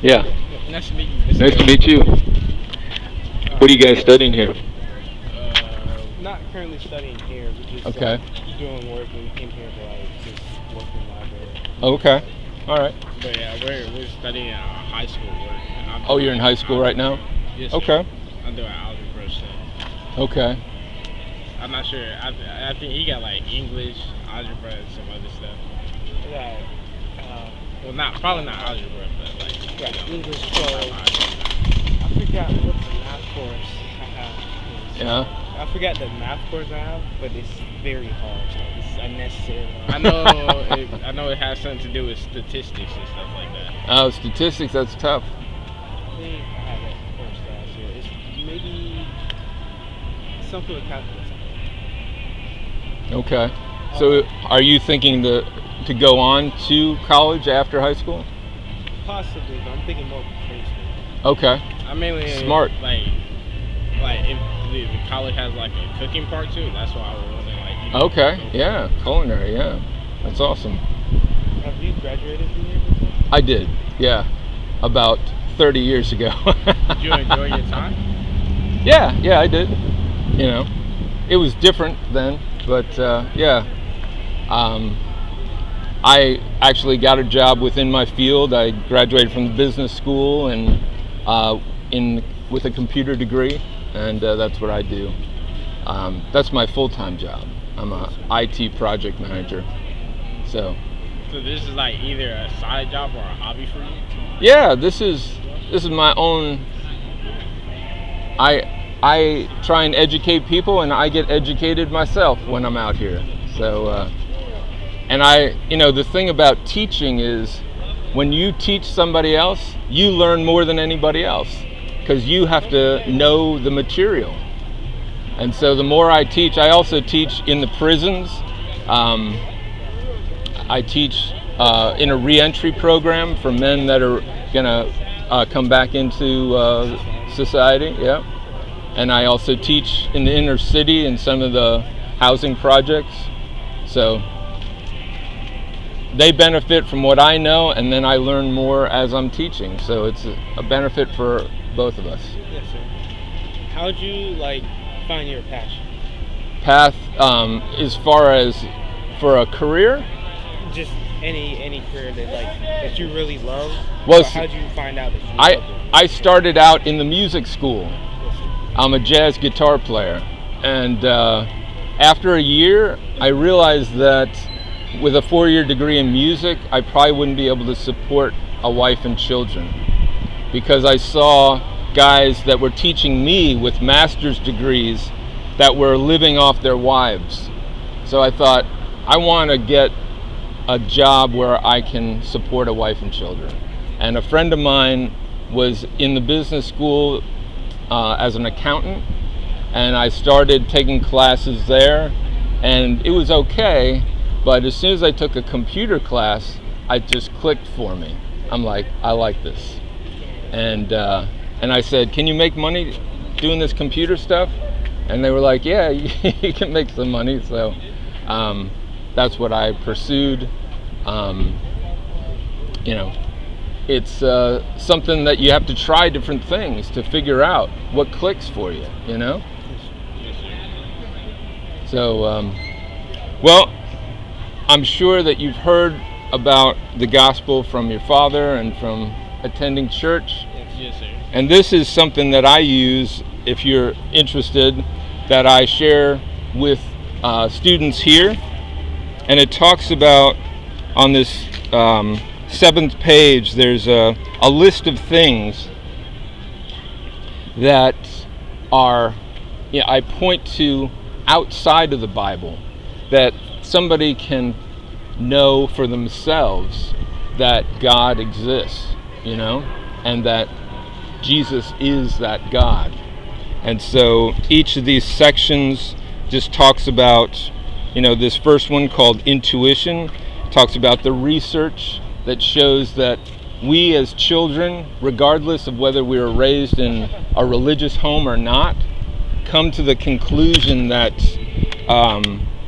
Yeah. Nice to meet you, Mr. Nice to Gilbert. meet you. What are you guys studying here? Not currently studying here. We're just Okay. doing work. We came here to just work in the library. Okay. All right. But yeah, we're studying high school work. And I'm Oh, you're doing in high school right now? Yes, sir. Okay. I'm doing algebra stuff. Okay. I'm not sure. I think he got like English, algebra, and some other stuff. Yeah. Well, probably not algebra, but like English 12. I forgot what the math course I have. Yeah. I forgot the math course I have, but it's very hard. It's unnecessary. I know it has something to do with statistics and stuff like that. Oh, statistics, that's tough. I think I had that course last year. It's maybe something with calculus. Okay. So are you thinking to go on to college after high school? Possibly, but I'm thinking more trade school. Okay. I mainly Smart. Like if the college has like a cooking part to it, that's why I was wondering like. Okay. Yeah. Culinary. Yeah. That's awesome. Have you graduated from here before? I did. Yeah. About 30 years ago. Did you enjoy your time? Yeah. Yeah, I did. You know, it was different then, but yeah. I actually got a job within my field. I graduated from the business school and with a computer degree, and that's what I do. That's my full-time job. I'm a IT project manager. So this is like either a side job or a hobby for you? yeah, this is my own. I try and educate people, and I get educated myself when I'm out here. So. And the thing about teaching is when you teach somebody else, you learn more than anybody else because you have to know the material. And so the more I teach, I also teach in the prisons. I teach in a reentry program for men that are going to come back into society. Yeah. And I also teach in the inner city in some of the housing projects. So they benefit from what I know, and then I learn more as I'm teaching. So it's a benefit for both of us. Yes, sir. How'd you find your passion? Path, as far as for a career? Just any career that you really love. Well, how'd you find out that you loved it? I started out in the music school. Yes, sir. I'm a jazz guitar player, and after a year, I realized that with a 4-year degree in music, I probably wouldn't be able to support a wife and children because I saw guys that were teaching me with master's degrees that were living off their wives. So I thought, I want to get a job where I can support a wife and children. And a friend of mine was in the business school as an accountant, and I started taking classes there, and it was okay. But as soon as I took a computer class, it just clicked for me. I'm like, I like this. And I said, can you make money doing this computer stuff? And they were like, yeah, you can make some money. So that's what I pursued. It's something that you have to try different things to figure out what clicks for you, So, well, I'm sure that you've heard about the gospel from your father and from attending church. Yes, sir. And this is something that I use, if you're interested, that I share with students here. And it talks about, on this 7th page, there's a list of things that are, I point to outside of the Bible, that somebody can know for themselves that God exists, and that Jesus is that God. And so each of these sections just talks about, this first one called intuition, talks about the research that shows that we as children, regardless of whether we were raised in a religious home or not, come to the conclusion that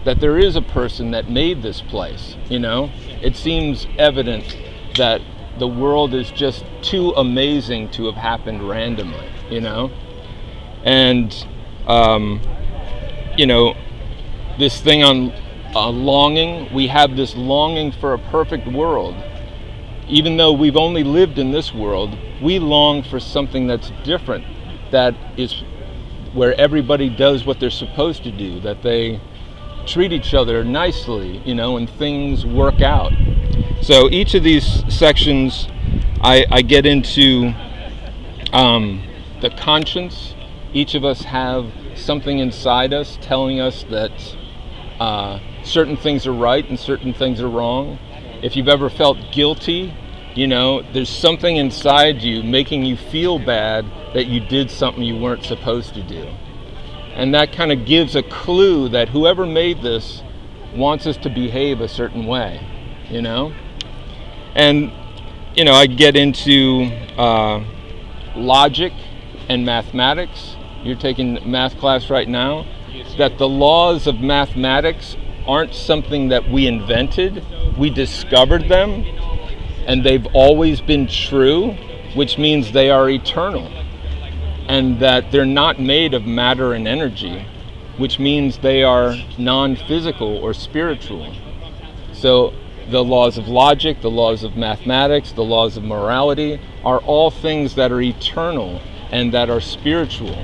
that there is a person that made this place. It seems evident that the world is just too amazing to have happened randomly, you know? And, you know, this thing on longing, we have this longing for a perfect world. Even though we've only lived in this world, we long for something that's different, that is where everybody does what they're supposed to do, that they treat each other nicely, you know, and things work out. So each of these sections, I get into the conscience. Each of us have something inside us telling us that certain things are right and certain things are wrong. If you've ever felt guilty, you know, there's something inside you making you feel bad that you did something you weren't supposed to do. And that kind of gives a clue that whoever made this wants us to behave a certain way, you know? And, you know, I get into logic and mathematics. You're taking math class right now. That the laws of mathematics aren't something that we invented. We discovered them, and they've always been true, which means they are eternal. And that they're not made of matter and energy, which means they are non-physical or spiritual. So the laws of logic, the laws of mathematics, the laws of morality are all things that are eternal and that are spiritual.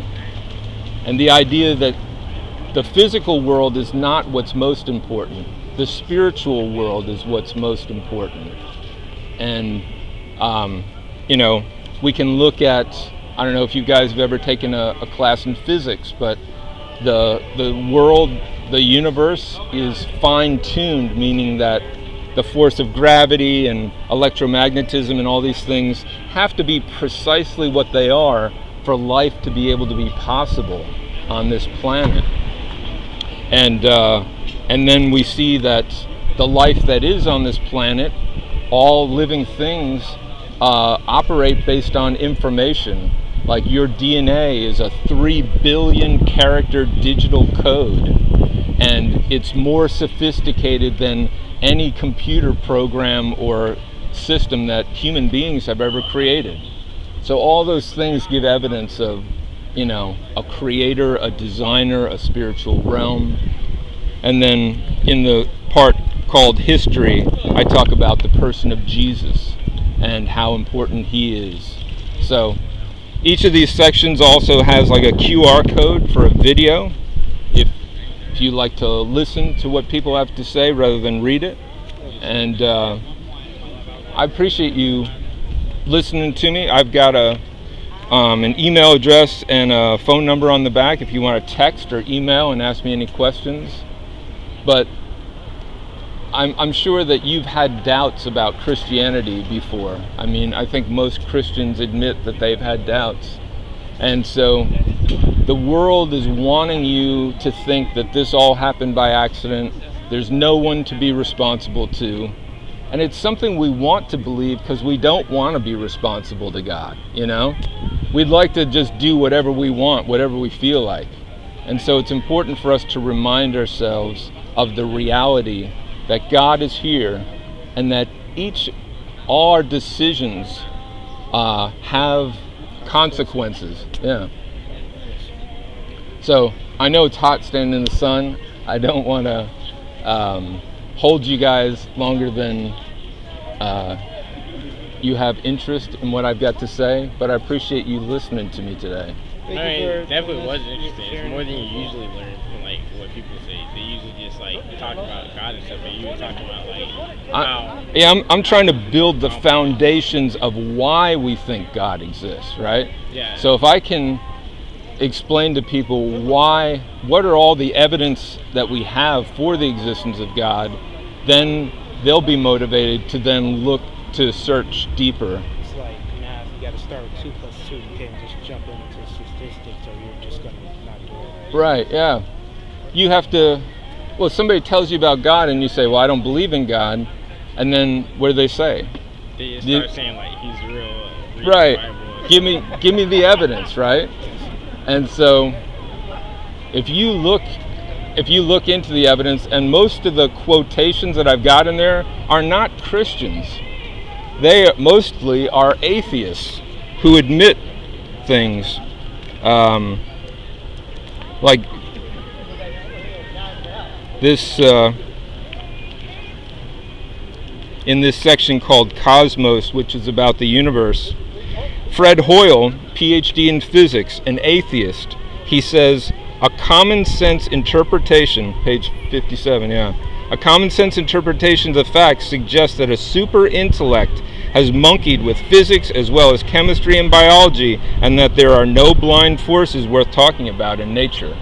And the idea that the physical world is not what's most important. The spiritual world is what's most important. And, you know, we can look at, I don't know if you guys have ever taken a class in physics, but the world, the universe is fine-tuned, meaning that the force of gravity and electromagnetism and all these things have to be precisely what they are for life to be able to be possible on this planet. And then we see that the life that is on this planet, all living things operate based on information. Like your DNA is a 3 billion character digital code, and it's more sophisticated than any computer program or system that human beings have ever created. So all those things give evidence of, you know, a creator, a designer, a spiritual realm. And then in the part called history, I talk about the person of Jesus and how important he is. So each of these sections also has like a QR code for a video if you like to listen to what people have to say rather than read it. And I appreciate you listening to me. I've got an email address and a phone number on the back if you want to text or email and ask me any questions. But I'm sure that you've had doubts about Christianity before. I mean, I think most Christians admit that they've had doubts. And so the world is wanting you to think that this all happened by accident. There's no one to be responsible to. And it's something we want to believe because we don't want to be responsible to God, you know? We'd like to just do whatever we want, whatever we feel like. And so it's important for us to remind ourselves of the reality that God is here and that all our decisions have consequences. Yeah. So I know it's hot standing in the sun. I don't want to hold you guys longer than you have interest in what I've got to say, but I appreciate you listening to me today. I mean, definitely was interesting. It's more than you usually learn from like what people say. They usually just like talk about God and stuff, but you were talking about like how. I'm trying to build the foundations of why we think God exists, right? Yeah. So if I can explain to people what are all the evidence that we have for the existence of God, then they'll be motivated to then look to search deeper. It's like math, you got to start with 2 + 2. You can't just jump into statistics or you're just going to not do it. Right, yeah. You have to, well, somebody tells you about God and you say, well, I don't believe in God. And then what do they say? They just start saying like he's real. Right. Bible. Give me the evidence, right? And so if you look into the evidence, and most of the quotations that I've got in there are not Christians. they mostly are atheists who admit things like this in this section called Cosmos, which is about the universe. Fred Hoyle, PhD in physics, an atheist, he says, a common sense interpretation, page 57, a common sense interpretation of the facts suggests that a super intellect has monkeyed with physics as well as chemistry and biology, and that there are no blind forces worth talking about in nature.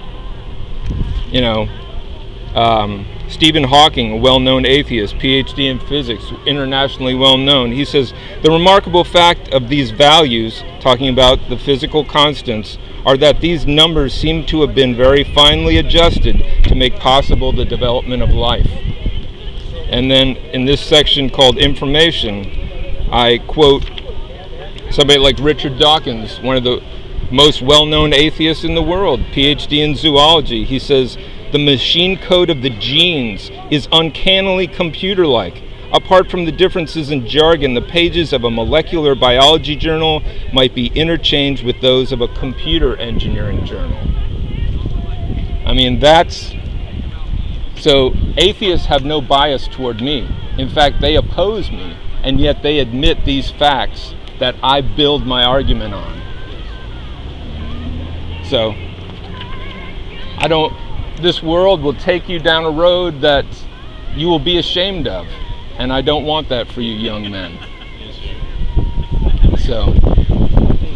Stephen Hawking, a well-known atheist, PhD in physics, internationally well-known, he says, the remarkable fact of these values, talking about the physical constants, are that these numbers seem to have been very finely adjusted to make possible the development of life. And then in this section called Information, I quote somebody like Richard Dawkins, one of the most well-known atheists in the world, PhD in zoology. He says, the machine code of the genes is uncannily computer-like. Apart from the differences in jargon, the pages of a molecular biology journal might be interchanged with those of a computer engineering journal. I mean, so atheists have no bias toward me. In fact, they oppose me, and yet they admit these facts that I build my argument on. So, this world will take you down a road that you will be ashamed of. And I don't want that for you young men. So,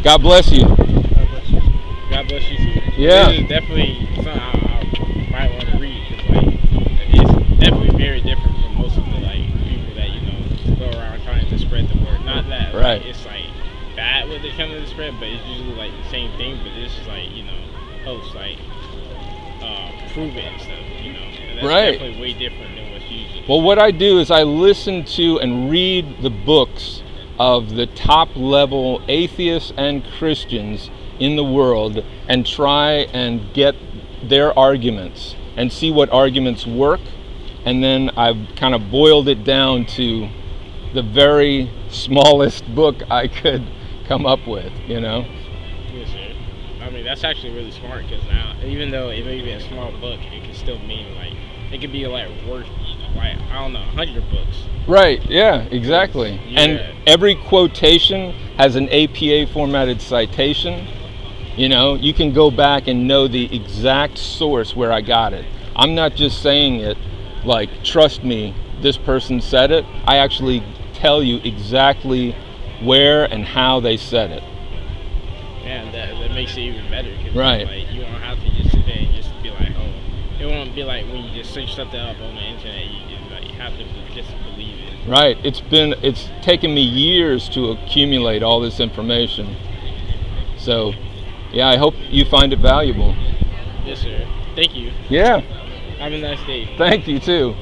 God bless you. God bless you too. Yeah. This is definitely something I might want to read, because it's definitely very different from most of the people that go around trying to spread the word. Not that right. It's bad what they're trying to spread, but it's usually the same thing. But it's just hosts prove it and stuff. And that's right. definitely way different than what's usually. Well, what I do is I listen to and read the books of the top level atheists and Christians in the world and try and get their arguments and see what arguments work, and then I've kind of boiled it down to the very smallest book I could come up with, Yes, sir. I mean, that's actually really smart, because now, even though it may be a small book, it can still mean it could be worth I don't know, 100 books. Right, yeah, exactly. Yeah. And every quotation has an APA formatted citation. You can go back and know the exact source where I got it. I'm not just saying it trust me, this person said it. I actually tell you exactly where and how they said it. Yeah, and that makes it even better. Cause right. You don't have to just sit there and just be it won't be when you just search something up on the internet, you have to just believe it. Right. It's taken me years to accumulate all this information. So, yeah, I hope you find it valuable. Yes, sir. Thank you. Yeah. Have a nice day. Thank you, too.